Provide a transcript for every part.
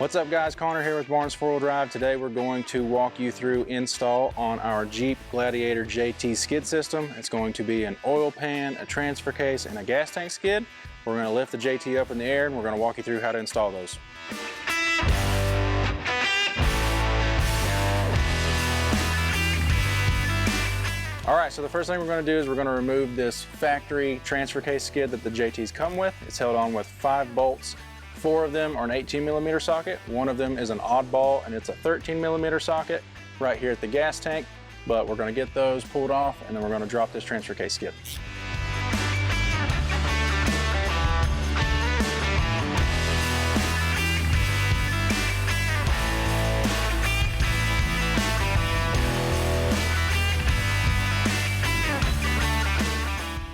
What's up guys, Connor here with Barnes 4-Wheel Drive. Today we're going to walk you through install on our Jeep Gladiator JT skid system. It's going to be an oil pan, a transfer case, and a gas tank skid. We're going to lift the JT up in the air and we're going to walk you through how to install those. Alright, so the first thing we're going to do is we're going to remove this factory transfer case skid that the JTs come with. It's held on with 5 bolts. 4 of them are an 18mm socket. One of them is an oddball and it's a 13mm socket right here at the gas tank. But we're going to get those pulled off and then we're going to drop this transfer case skid.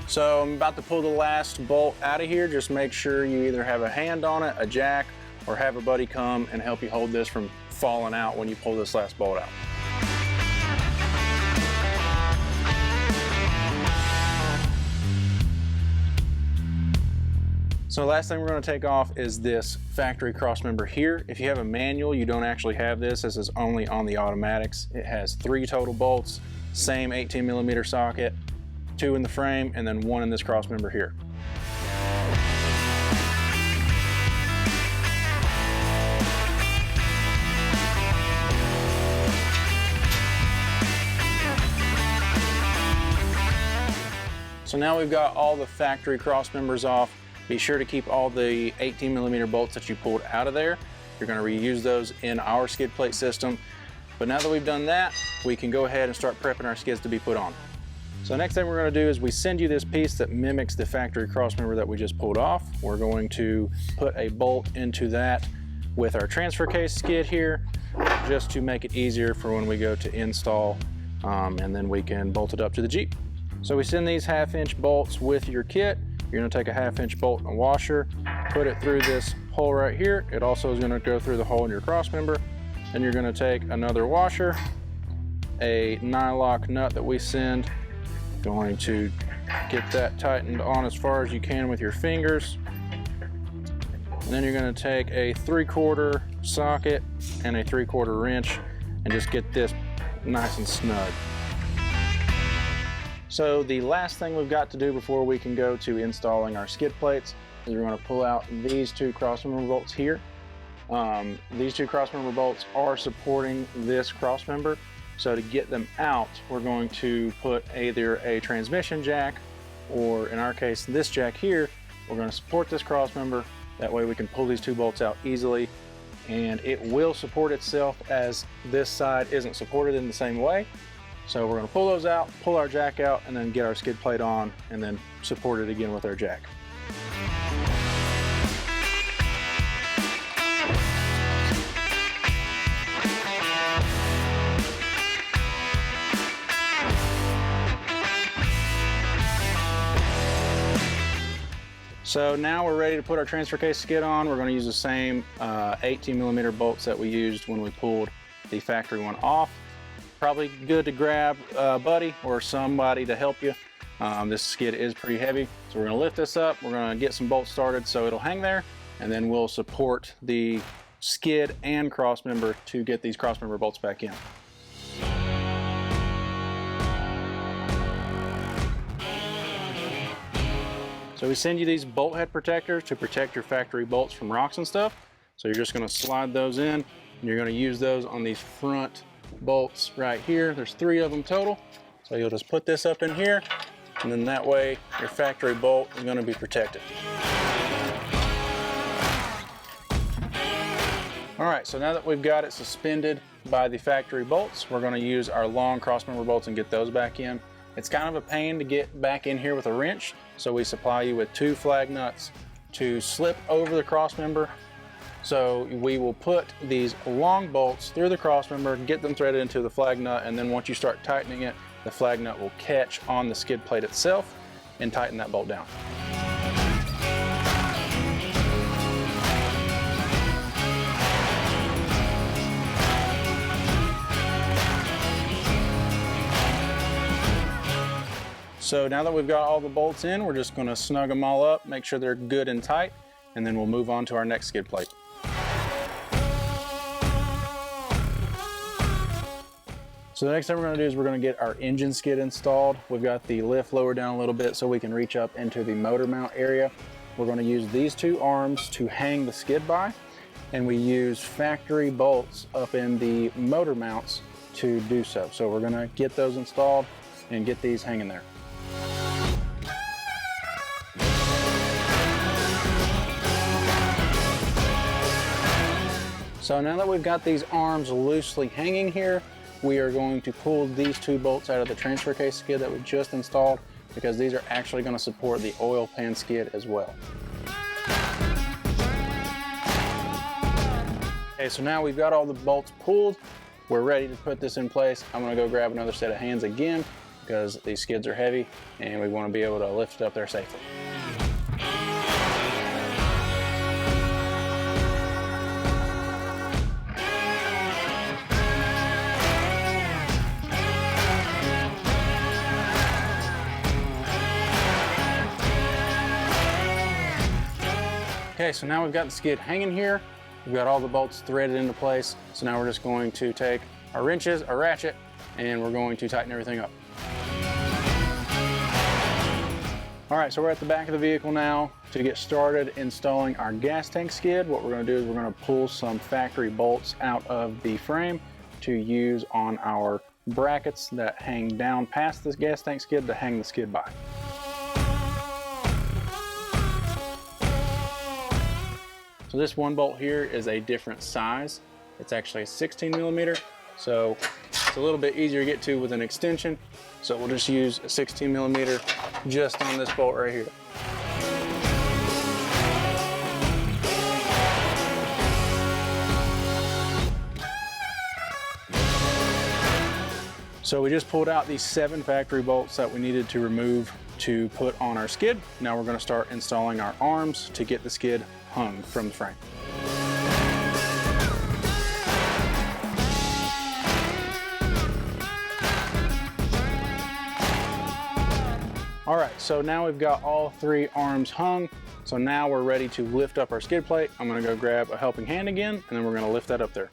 So I'm about to pull the last bolt out of here. Just make sure you either have a hand on it, a jack, or have a buddy come and help you hold this from falling out when you pull this last bolt out. So the last thing we're going to take off is this factory cross member here. If you have a manual, you don't actually have this. This is only on the automatics. It has 3 total bolts, same 18mm socket, 2 in the frame, and then 1 in this cross member here. So now we've got all the factory cross members off. Be sure to keep all the 18mm bolts that you pulled out of there. You're going to reuse those in our skid plate system. But now that we've done that, we can go ahead and start prepping our skids to be put on. So next thing we're going to do is we send you this piece that mimics the factory cross member that we just pulled off. We're going to put a bolt into that with our transfer case skid here, just to make it easier for when we go to install, and then we can bolt it up to the Jeep. So we send these 1/2-inch bolts with your kit. You're going to take a 1/2-inch bolt and washer, put it through this hole right here. It also is going to go through the hole in your cross member. Then you're going to take another washer, a nylock nut that we send. Going to get that tightened on as far as you can with your fingers. And then you're going to take a 3/4 socket and a 3/4 wrench and just get this nice and snug. So the last thing we've got to do before we can go to installing our skid plates is we're going to pull out these 2 crossmember bolts here. These 2 crossmember bolts are supporting this crossmember. So to get them out, we're going to put either a transmission jack, or in our case, this jack here. We're going to support this cross member. That way we can pull these 2 bolts out easily, and it will support itself as this side isn't supported in the same way. So we're going to pull those out, pull our jack out, and then get our skid plate on, and then support it again with our jack. So now we're ready to put our transfer case skid on. We're going to use the same 18mm bolts that we used when we pulled the factory one off. Probably good to grab a buddy or somebody to help you. This skid is pretty heavy. So we're going to lift this up. We're going to get some bolts started so it'll hang there. And then we'll support the skid and cross member to get these cross member bolts back in. So we send you these bolt head protectors to protect your factory bolts from rocks and stuff. So you're just going to slide those in, and you're going to use those on these front bolts right here. There's 3 of them total. So you'll just put this up in here, and then that way your factory bolt is going to be protected. All right, so now that we've got it suspended by the factory bolts, we're going to use our long crossmember bolts and get those back in. It's kind of a pain to get back in here with a wrench, so we supply you with 2 flag nuts to slip over the cross member. So we will put these long bolts through the cross member, get them threaded into the flag nut, and then once you start tightening it, the flag nut will catch on the skid plate itself and tighten that bolt down. So now that we've got all the bolts in, we're just going to snug them all up, make sure they're good and tight, and then we'll move on to our next skid plate. So the next thing we're going to do is we're going to get our engine skid installed. We've got the lift lowered down a little bit so we can reach up into the motor mount area. We're going to use these two arms to hang the skid by, and we use factory bolts up in the motor mounts to do so. So we're going to get those installed and get these hanging there. So now that we've got these arms loosely hanging here, we are going to pull these two bolts out of the transfer case skid that we just installed, because these are actually going to support the oil pan skid as well. Okay, so now we've got all the bolts pulled. We're ready to put this in place. I'm going to go grab another set of hands again because these skids are heavy and we want to be able to lift it up there safely. Okay, so now we've got the skid hanging here. We've got all the bolts threaded into place. So now we're just going to take our wrenches, our ratchet, and we're going to tighten everything up. All right, so we're at the back of the vehicle now to get started installing our gas tank skid. What we're going to do is we're going to pull some factory bolts out of the frame to use on our brackets that hang down past this gas tank skid to hang the skid by. So this one bolt here is a different size. It's actually a 16 millimeter, so it's a little bit easier to get to with an extension. So we'll just use a 16 millimeter just on this bolt right here. So we just pulled out these 7 factory bolts that we needed to remove to put on our skid. Now we're going to start installing our arms to get the skid hung from the frame. All right, so now we've got all 3 arms hung. So now we're ready to lift up our skid plate. I'm gonna go grab a helping hand again, and then we're gonna lift that up there.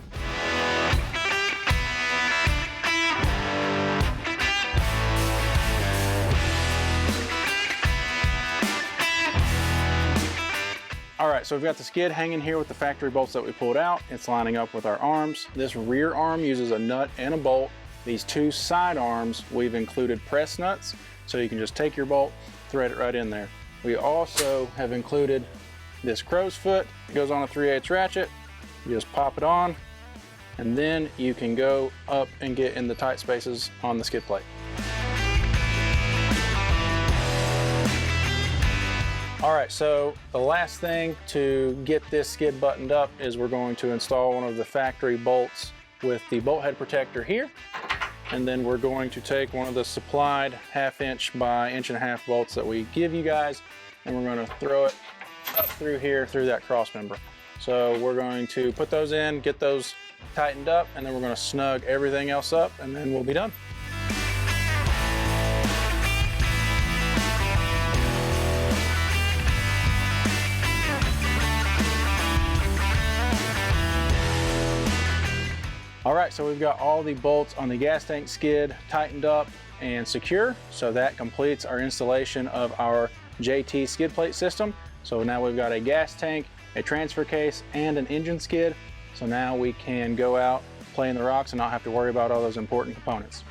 All right, so we've got the skid hanging here with the factory bolts that we pulled out. It's lining up with our arms. This rear arm uses a nut and a bolt. These 2 side arms, we've included press nuts, so you can just take your bolt, thread it right in there. We also have included this crow's foot. It goes on a 3/8 ratchet. You just pop it on, and then you can go up and get in the tight spaces on the skid plate. All right, so the last thing to get this skid buttoned up is we're going to install one of the factory bolts with the bolt head protector here. And then we're going to take one of the supplied 1/2 inch by 1.5 inch bolts that we give you guys, and we're going to throw it up through here, through that cross member. So we're going to put those in, get those tightened up, and then we're going to snug everything else up, and then we'll be done. All right, so we've got all the bolts on the gas tank skid tightened up and secure. So that completes our installation of our JT skid plate system. So now we've got a gas tank, a transfer case, and an engine skid. So now we can go out, play in the rocks, and not have to worry about all those important components.